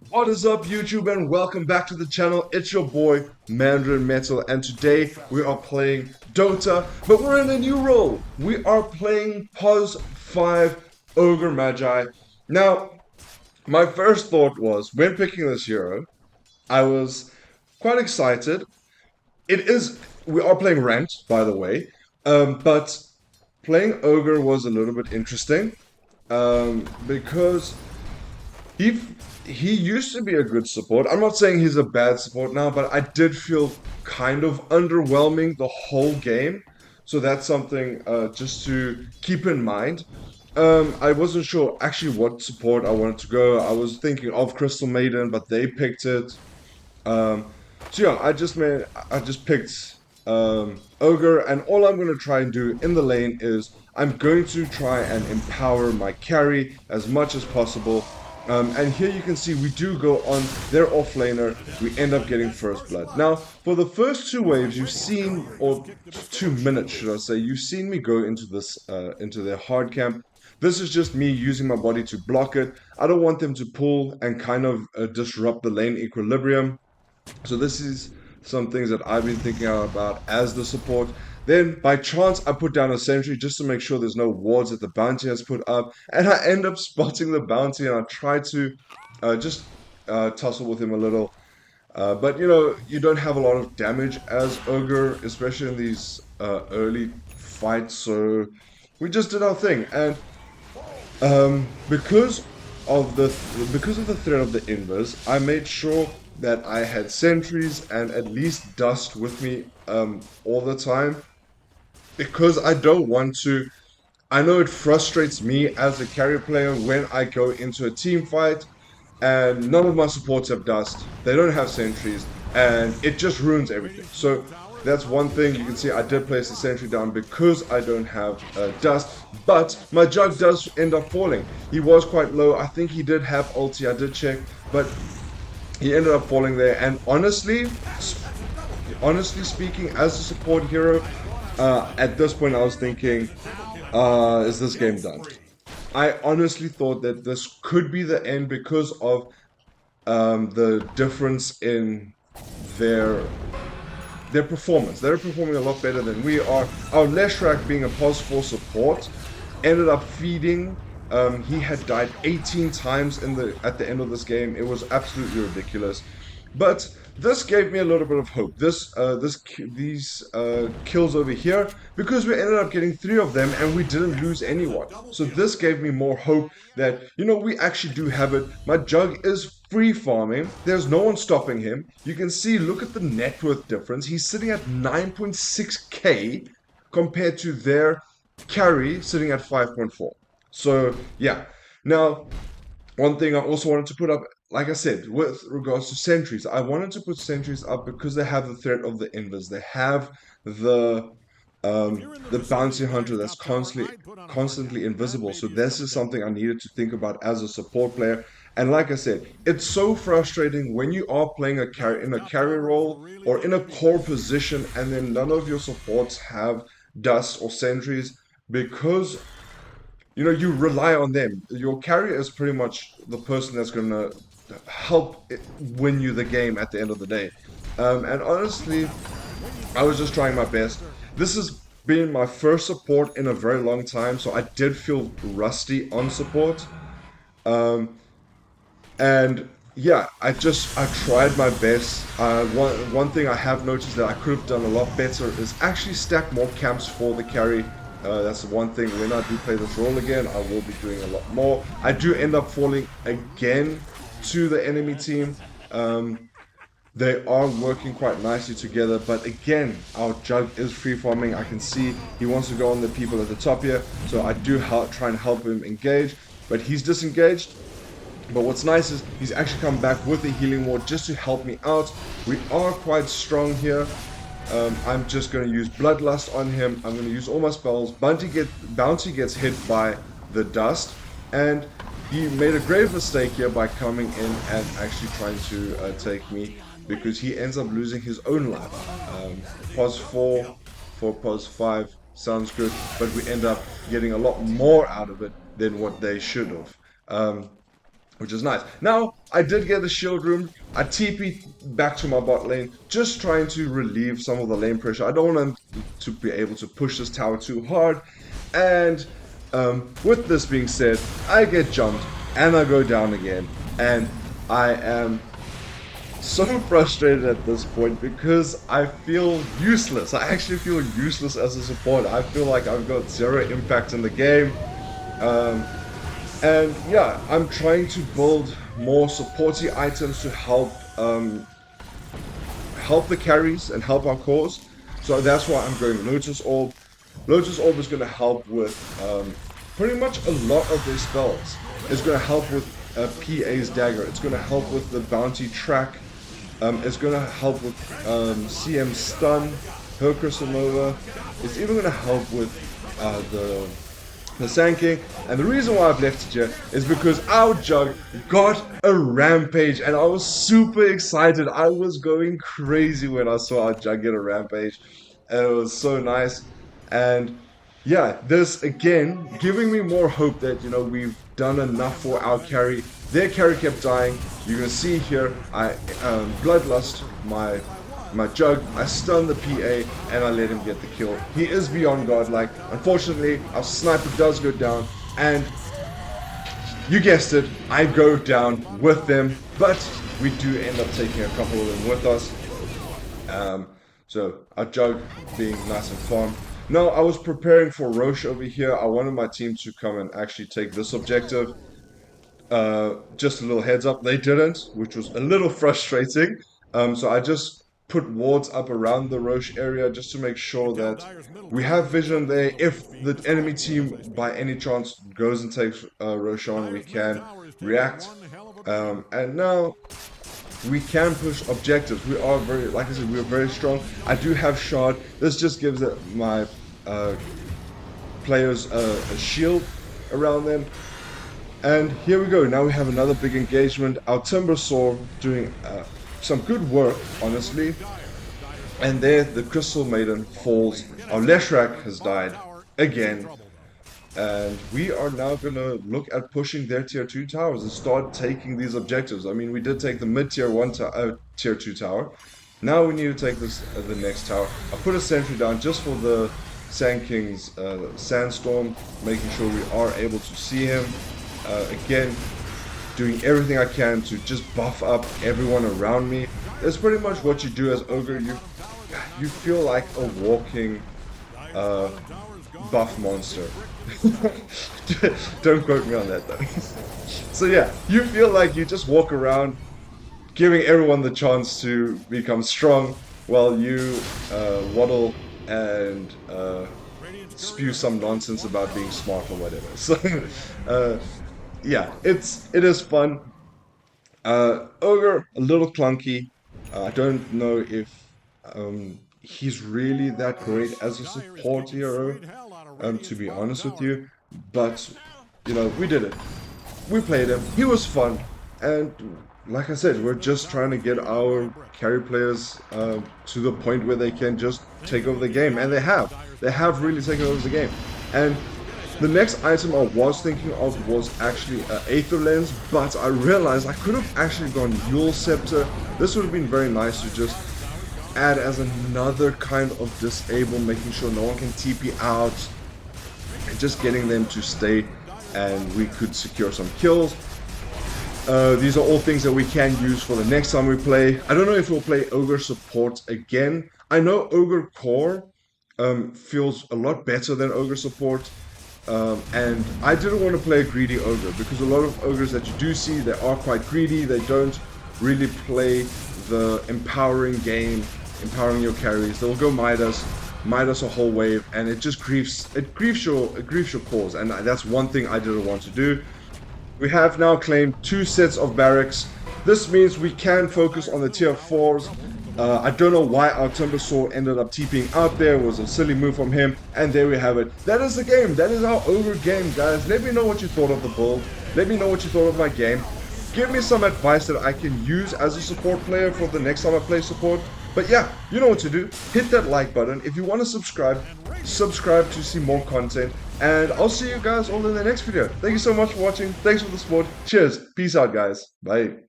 What is up, YouTube, and welcome back to the channel. It's your boy Mandarin Metal, and today we are playing Dota, but we're in a new role. We are playing Pos 5 Ogre Magi. Now, my first thought was when picking this hero, I was quite excited. We are playing ranked, by the way, but playing Ogre was a little bit interesting because he he used to be a good support. I'm not saying he's a bad support now, but I did feel kind of underwhelming the whole game. So that's something just to keep in mind. I wasn't sure actually what support I wanted to go. I was thinking of Crystal Maiden, but they picked it. Um, so yeah, I just picked Ogre, and all I'm gonna try and do in the lane is I'm going to try and empower my carry as much as possible. And here you can see we do go on their offlaner. We end up getting first blood. Now, for the first two waves, you've seen, or 2 minutes, should I say, you've seen me go into this, into their hard camp. This is just me using my body to block it. I don't want them to pull and kind of disrupt the lane equilibrium. So this is some things that I've been thinking about as the support. Then by chance I put down a sentry just to make sure there's no wards that the bounty has put up, and I end up spotting the bounty and I try to just tussle with him a little. But you know, you don't have a lot of damage as Ogre, especially in these early fights, so we just did our thing. And because of the threat of the invers, I made sure that I had sentries and at least dust with me all the time because I don't want to. I know it frustrates me as a carry player when I go into a team fight and none of my supports have dust. They don't have sentries, and it just ruins everything. So that's one thing. You can see I did place the sentry down because I don't have dust, but my jug does end up falling. He was quite low. I think he did have ulti. I did check, but he ended up falling there. And honestly speaking, as a support hero, at this point I was thinking, is this game done? I honestly thought that this could be the end because of the difference in their their performance. They're performing a lot better than we are. Our Leshrak, being a pos 4 support, ended up feeding. He had died 18 times at the end of this game. It was absolutely ridiculous. But this gave me a little bit of hope. These kills over here, because we ended up getting 3 of them and we didn't lose anyone. So this gave me more hope that, you know, we actually do have it. My jug is free farming. There's no one stopping him. You can see, look at the net worth difference. He's sitting at 9.6k compared to their carry sitting at 5.4. So yeah. Now, one thing I also wanted to put up, like I said, with regards to sentries, I wanted to put sentries up because they have the threat of the invers. They have the bounty hunter that's constantly invisible. So this is something I needed to think about as a support player. And like I said, it's so frustrating when you are playing a carry in a carry role or in a core position, and then none of your supports have dust or sentries because you know you rely on them. Your carrier is pretty much the person that's going to help win you the game at the end of the day. And honestly, I was just trying my best. This has been my first support in a very long time, so I did feel rusty on support. And yeah, I tried my best. One thing I have noticed that I could have done a lot better is actually stack more camps for the carry. That's the one thing. When I do play this role again, I will be doing a lot more. I do end up falling again to the enemy team. They are working quite nicely together, but again, our jug is free farming. I can see he wants to go on the people at the top here, so I do try and help him engage, but he's disengaged. But what's nice is he's actually come back with a healing ward just to help me out. We are quite strong here. I'm just going to use Bloodlust on him. I'm going to use all my spells. Bounty gets hit by the dust. And he made a grave mistake here by coming in and actually trying to take me, because he ends up losing his own life. Pos 4 for Pos 5 sounds good, but we end up getting a lot more out of it than what they should have. which is nice. Now, I did get the shield room. I TP'd back to my bot lane, just trying to relieve some of the lane pressure. I don't want them to be able to push this tower too hard. And with this being said, I get jumped and I go down again. And I am so frustrated at this point because I feel useless. I actually feel useless as a support. I feel like I've got zero impact in the game. And yeah, I'm trying to build more supporty items to help help the carries and help our cause. So that's why I'm going Lotus Orb. Lotus Orb is going to help with pretty much a lot of their spells. It's going to help with PA's Dagger. It's going to help with the Bounty Track. It's going to help with CM Stun, her Crystal Nova. It's even going to help with the Sand King. And the reason why I've left it here is because our Jug got a Rampage, and I was super excited. I was going crazy when I saw our Jug get a Rampage, and it was so nice. And yeah, this again giving me more hope that, you know, we've done enough for our carry. Their carry kept dying. You can see here, I Bloodlust my Jug, I stun the PA, and I let him get the kill. He is beyond godlike. Unfortunately, our sniper does go down, and you guessed it, I go down with them, but we do end up taking a couple of them with us. So our Jug being nice and farm. Now, I was preparing for Roche over here. I wanted my team to come and actually take this objective. Just a little heads up, they didn't, which was a little frustrating. So I just put wards up around the Roche area just to make sure that we have vision there. If the enemy team by any chance goes and takes Roche on, we can react. And now we can push objectives. We are very, like I said, we are very strong. I do have Shard. This just gives my players a shield around them. And here we go. Now we have another big engagement. Our Timbersaw doing some good work, honestly. And there, the Crystal Maiden falls. Our Leshrac has died again. And we are now going to look at pushing their tier 2 towers and start taking these objectives. I mean, we did take the mid-tier 1 tier 2 tower. Now we need to take this the next tower. I put a sentry down just for the Sand King's Sandstorm, making sure we are able to see him. Again, doing everything I can to just buff up everyone around me. That's pretty much what you do as Ogre. You feel like a walking buff monster. Don't quote me on that though. So yeah, you feel like you just walk around giving everyone the chance to become strong while you waddle and spew some nonsense about being smart or whatever. So yeah, it is fun. Ogre, a little clunky. I don't know if he's really that great as a support hero, to be honest with you. But, you know, we did it. We played him. He was fun. And like I said, we're just trying to get our carry players to the point where they can just take over the game. And they have. They have really taken over the game. And the next item I was thinking of was actually an Aether Lens, but I realized I could have actually gone Yule Scepter. This would have been very nice to just add as another kind of disable, making sure no one can TP out, and just getting them to stay, and we could secure some kills. These are all things that we can use for the next time we play. I don't know if we'll play Ogre Support again. I know Ogre Core feels a lot better than Ogre Support. And I didn't want to play a greedy Ogre because a lot of Ogres that you do see, they are quite greedy. They don't really play the empowering game, empowering your carries. They'll go Midas a whole wave, and it just griefs your cause. And that's one thing I didn't want to do. We have now claimed 2 sets of barracks. This means we can focus on the tier 4s. I don't know why our Timbersaw ended up TPing out there. It was a silly move from him. And there we have it. That is the game. That is our Ogre game, guys. Let me know what you thought of the build. Let me know what you thought of my game. Give me some advice that I can use as a support player for the next time I play support. But yeah, you know what to do. Hit that like button. If you want to subscribe to see more content. And I'll see you guys all in the next video. Thank you so much for watching. Thanks for the support. Cheers. Peace out, guys. Bye.